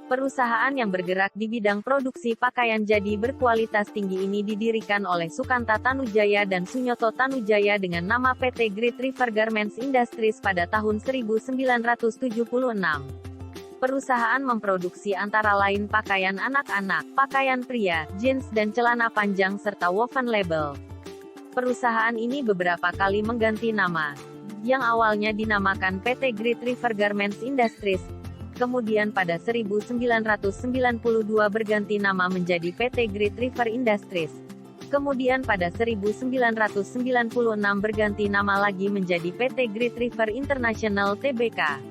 Perusahaan yang bergerak di bidang produksi pakaian jadi berkualitas tinggi ini didirikan oleh Sukanta Tanujaya dan Sunyoto Tanujaya dengan nama PT Great River Garments Industries pada tahun 1976. Perusahaan memproduksi antara lain pakaian anak-anak, pakaian pria, jeans dan celana panjang serta woven label. Perusahaan ini beberapa kali mengganti nama, yang awalnya dinamakan PT Great River Garments Industries, kemudian pada 1992 berganti nama menjadi PT Great River Industries. Kemudian pada 1996 berganti nama lagi menjadi PT Great River International Tbk.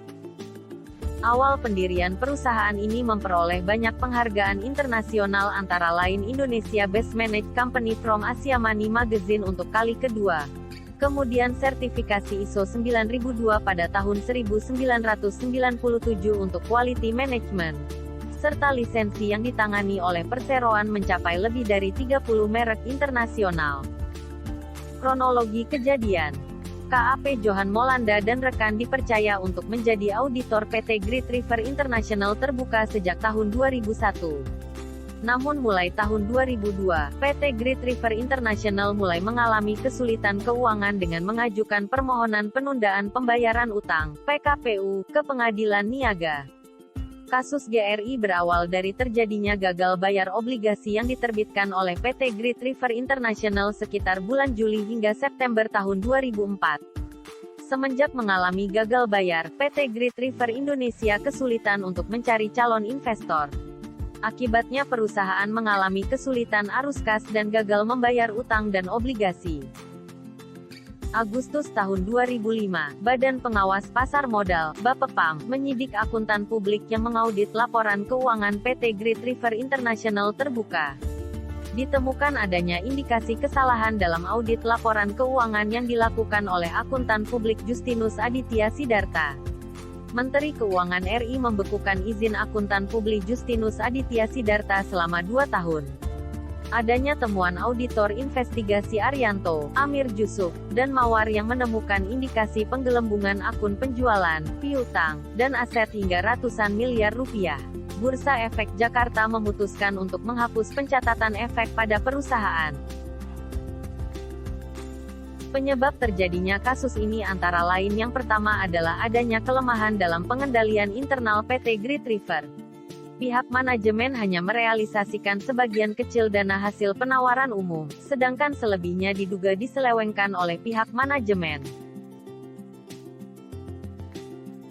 Awal pendirian perusahaan ini memperoleh banyak penghargaan internasional antara lain Indonesia Best Managed Company from Asia Money Magazine untuk kali kedua. Kemudian sertifikasi ISO 9002 pada tahun 1997 untuk quality management. Serta lisensi yang ditangani oleh perseroan mencapai lebih dari 30 merek internasional. Kronologi kejadian. KAP Johan Molanda dan rekan dipercaya untuk menjadi auditor PT Great River International terbuka sejak tahun 2001. Namun mulai tahun 2002, PT Great River International mulai mengalami kesulitan keuangan dengan mengajukan permohonan penundaan pembayaran utang, PKPU, ke Pengadilan Niaga. Kasus GRI berawal dari terjadinya gagal bayar obligasi yang diterbitkan oleh PT Great River International sekitar bulan Juli hingga September tahun 2004. Semenjak mengalami gagal bayar, PT Great River Indonesia kesulitan untuk mencari calon investor. Akibatnya perusahaan mengalami kesulitan arus kas dan gagal membayar utang dan obligasi. Agustus tahun 2005, Badan Pengawas Pasar Modal, Bapepam, menyidik akuntan publik yang mengaudit laporan keuangan PT Great River International terbuka. Ditemukan adanya indikasi kesalahan dalam audit laporan keuangan yang dilakukan oleh akuntan publik Justinus Aditya Sidarta. Menteri Keuangan RI membekukan izin akuntan publik Justinus Aditya Sidarta selama 2 tahun. Adanya temuan auditor investigasi Arianto, Amir Jusuf, dan Mawar yang menemukan indikasi penggelembungan akun penjualan, piutang, dan aset hingga ratusan miliar rupiah. Bursa Efek Jakarta memutuskan untuk menghapus pencatatan efek pada perusahaan. Penyebab terjadinya kasus ini antara lain yang pertama adalah adanya kelemahan dalam pengendalian internal PT Great River. Pihak manajemen hanya merealisasikan sebagian kecil dana hasil penawaran umum, sedangkan selebihnya diduga diselewengkan oleh pihak manajemen.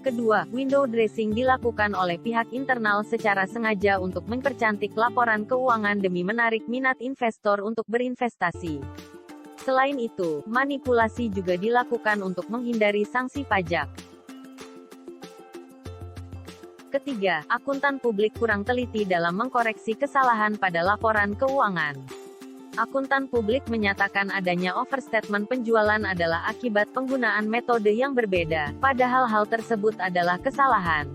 Kedua, window dressing dilakukan oleh pihak internal secara sengaja untuk mempercantik laporan keuangan demi menarik minat investor untuk berinvestasi. Selain itu, manipulasi juga dilakukan untuk menghindari sanksi pajak. Ketiga, akuntan publik kurang teliti dalam mengkoreksi kesalahan pada laporan keuangan. Akuntan publik menyatakan adanya overstatement penjualan adalah akibat penggunaan metode yang berbeda, padahal hal tersebut adalah kesalahan.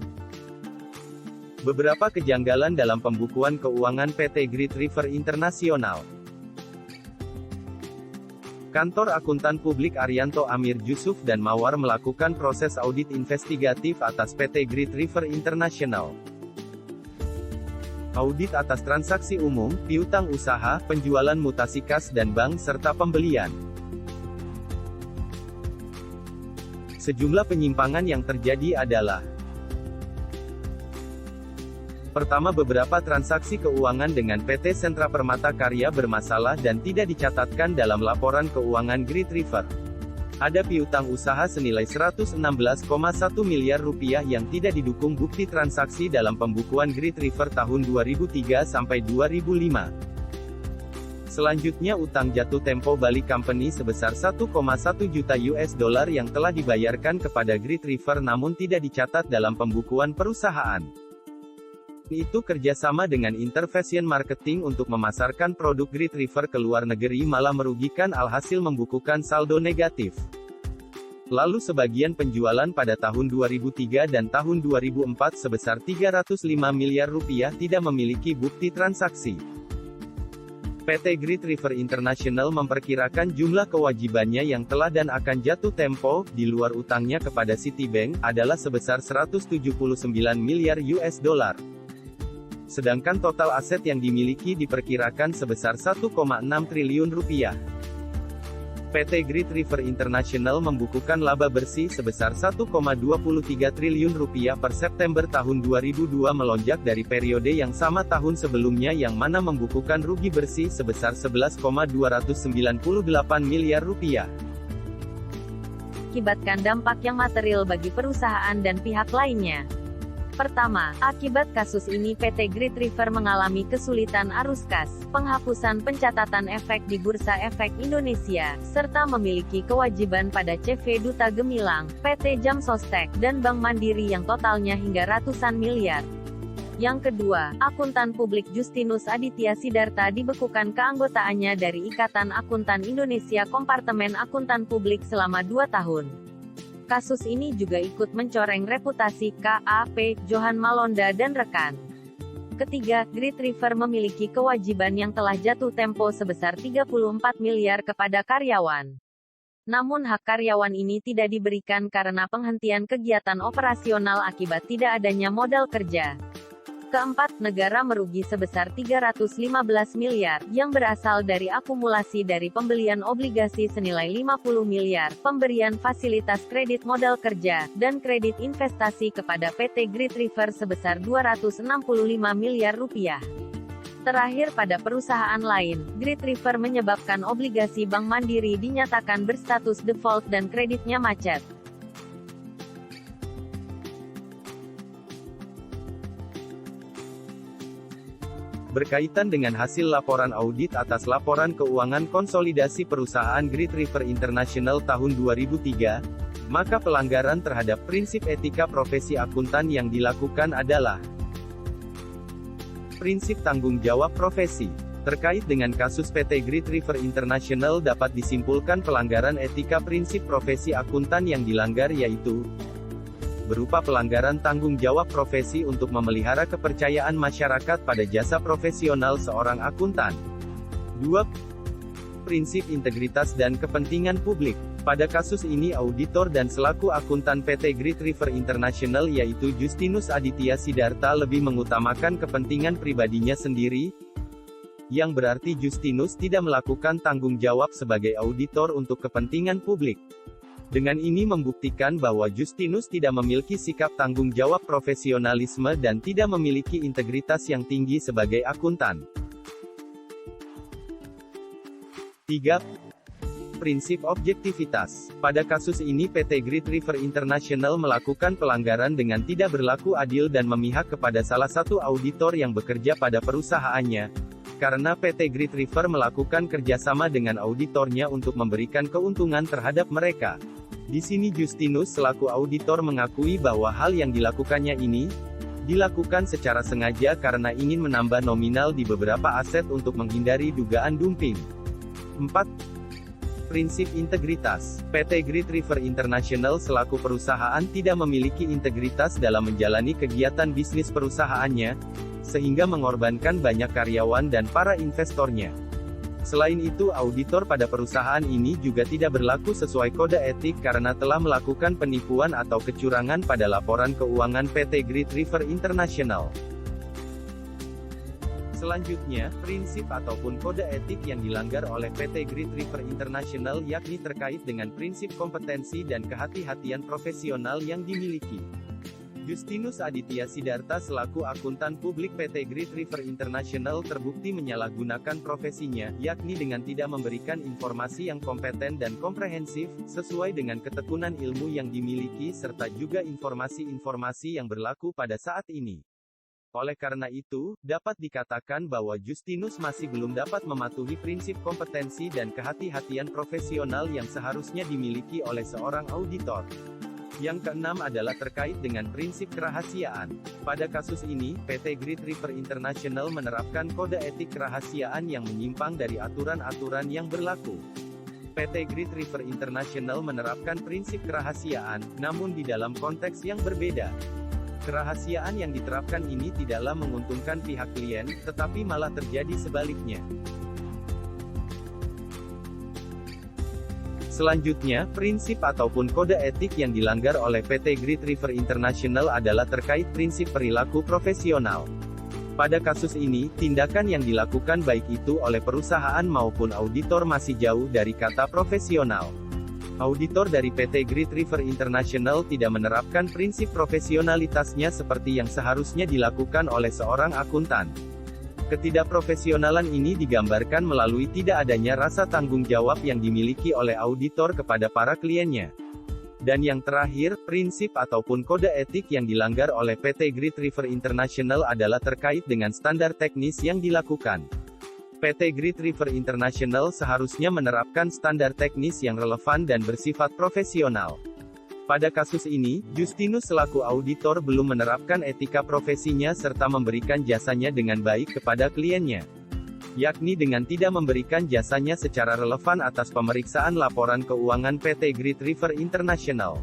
Beberapa kejanggalan dalam pembukuan keuangan PT Great River International. Kantor Akuntan Publik Arianto Amir Jusuf dan Mawar melakukan proses audit investigatif atas PT Great River International. Audit atas transaksi umum, piutang usaha, penjualan mutasi kas dan bank serta pembelian. Sejumlah penyimpangan yang terjadi adalah: pertama, beberapa transaksi keuangan dengan PT Sentra Permata Karya bermasalah dan tidak dicatatkan dalam laporan keuangan Great River. Ada piutang usaha senilai 116,1 miliar rupiah yang tidak didukung bukti transaksi dalam pembukuan Great River tahun 2003 sampai 2005. Selanjutnya, utang jatuh tempo Bali Company sebesar 1,1 juta US dollar yang telah dibayarkan kepada Great River namun tidak dicatat dalam pembukuan perusahaan. Itu kerjasama dengan Intervention Marketing untuk memasarkan produk Great River ke luar negeri malah merugikan alhasil membukukan saldo negatif. Lalu sebagian penjualan pada tahun 2003 dan tahun 2004 sebesar 305 miliar rupiah tidak memiliki bukti transaksi. PT Great River International memperkirakan jumlah kewajibannya yang telah dan akan jatuh tempo, di luar utangnya kepada Citibank, adalah sebesar 179 miliar US dollar. Sedangkan total aset yang dimiliki diperkirakan sebesar 1,6 triliun rupiah. PT Great River International membukukan laba bersih sebesar 1,23 triliun rupiah per September tahun 2002 melonjak dari periode yang sama tahun sebelumnya yang mana membukukan rugi bersih sebesar 11,298 miliar rupiah. Akibatkan dampak yang material bagi perusahaan dan pihak lainnya. Pertama, akibat kasus ini PT Great River mengalami kesulitan arus kas, penghapusan pencatatan efek di Bursa Efek Indonesia, serta memiliki kewajiban pada CV Duta Gemilang, PT Jam Sostek, dan Bank Mandiri yang totalnya hingga ratusan miliar. Yang kedua, akuntan publik Justinus Aditya Sidarta dibekukan keanggotaannya dari Ikatan Akuntan Indonesia Kompartemen Akuntan Publik selama 2 tahun. Kasus ini juga ikut mencoreng reputasi KAP, Johan Malonda dan rekan. Ketiga, Great River memiliki kewajiban yang telah jatuh tempo sebesar 34 miliar kepada karyawan. Namun hak karyawan ini tidak diberikan karena penghentian kegiatan operasional akibat tidak adanya modal kerja. Keempat, negara merugi sebesar 315 miliar, yang berasal dari akumulasi dari pembelian obligasi senilai 50 miliar, pemberian fasilitas kredit modal kerja, dan kredit investasi kepada PT Great River sebesar 265 miliar rupiah. Terakhir pada perusahaan lain, Great River menyebabkan obligasi Bank Mandiri dinyatakan berstatus default dan kreditnya macet. Berkaitan dengan hasil laporan audit atas laporan keuangan konsolidasi perusahaan Great River International tahun 2003, maka pelanggaran terhadap prinsip etika profesi akuntan yang dilakukan adalah prinsip tanggung jawab profesi. Terkait dengan kasus PT Great River International dapat disimpulkan pelanggaran etika prinsip profesi akuntan yang dilanggar yaitu berupa pelanggaran tanggung jawab profesi untuk memelihara kepercayaan masyarakat pada jasa profesional seorang akuntan. 2. Prinsip integritas dan kepentingan publik. Pada kasus ini auditor dan selaku akuntan PT Great River International yaitu Justinus Aditya Sidarta lebih mengutamakan kepentingan pribadinya sendiri, yang berarti Justinus tidak melakukan tanggung jawab sebagai auditor untuk kepentingan publik. Dengan ini membuktikan bahwa Justinus tidak memiliki sikap tanggung jawab profesionalisme dan tidak memiliki integritas yang tinggi sebagai akuntan. 3. Prinsip objektivitas. Pada kasus ini PT Great River International melakukan pelanggaran dengan tidak berlaku adil dan memihak kepada salah satu auditor yang bekerja pada perusahaannya, karena PT Great River melakukan kerjasama dengan auditornya untuk memberikan keuntungan terhadap mereka. Di sini Justinus selaku auditor mengakui bahwa hal yang dilakukannya ini dilakukan secara sengaja karena ingin menambah nominal di beberapa aset untuk menghindari dugaan dumping. 4. Prinsip integritas. PT Great River International selaku perusahaan tidak memiliki integritas dalam menjalani kegiatan bisnis perusahaannya, sehingga mengorbankan banyak karyawan dan para investornya. Selain itu auditor pada perusahaan ini juga tidak berlaku sesuai kode etik karena telah melakukan penipuan atau kecurangan pada laporan keuangan PT Great River International. Selanjutnya, prinsip ataupun kode etik yang dilanggar oleh PT Great River International yakni terkait dengan prinsip kompetensi dan kehati-hatian profesional yang dimiliki. Justinus Aditya Sidarta selaku akuntan publik PT Great River International terbukti menyalahgunakan profesinya, yakni dengan tidak memberikan informasi yang kompeten dan komprehensif, sesuai dengan ketekunan ilmu yang dimiliki serta juga informasi-informasi yang berlaku pada saat ini. Oleh karena itu, dapat dikatakan bahwa Justinus masih belum dapat mematuhi prinsip kompetensi dan kehati-hatian profesional yang seharusnya dimiliki oleh seorang auditor. Yang keenam adalah terkait dengan prinsip kerahasiaan. Pada kasus ini, PT Great River International menerapkan kode etik kerahasiaan yang menyimpang dari aturan-aturan yang berlaku. PT Great River International menerapkan prinsip kerahasiaan, namun di dalam konteks yang berbeda. Kerahasiaan yang diterapkan ini tidaklah menguntungkan pihak klien, tetapi malah terjadi sebaliknya. Selanjutnya, prinsip ataupun kode etik yang dilanggar oleh PT Great River International adalah terkait prinsip perilaku profesional. Pada kasus ini, tindakan yang dilakukan baik itu oleh perusahaan maupun auditor masih jauh dari kata profesional. Auditor dari PT Great River International tidak menerapkan prinsip profesionalitasnya seperti yang seharusnya dilakukan oleh seorang akuntan. Ketidakprofesionalan ini digambarkan melalui tidak adanya rasa tanggung jawab yang dimiliki oleh auditor kepada para kliennya. Dan yang terakhir, prinsip ataupun kode etik yang dilanggar oleh PT Great River International adalah terkait dengan standar teknis yang dilakukan. PT Great River International seharusnya menerapkan standar teknis yang relevan dan bersifat profesional. Pada kasus ini, Justinus selaku auditor belum menerapkan etika profesinya serta memberikan jasanya dengan baik kepada kliennya, yakni dengan tidak memberikan jasanya secara relevan atas pemeriksaan laporan keuangan PT Great River International.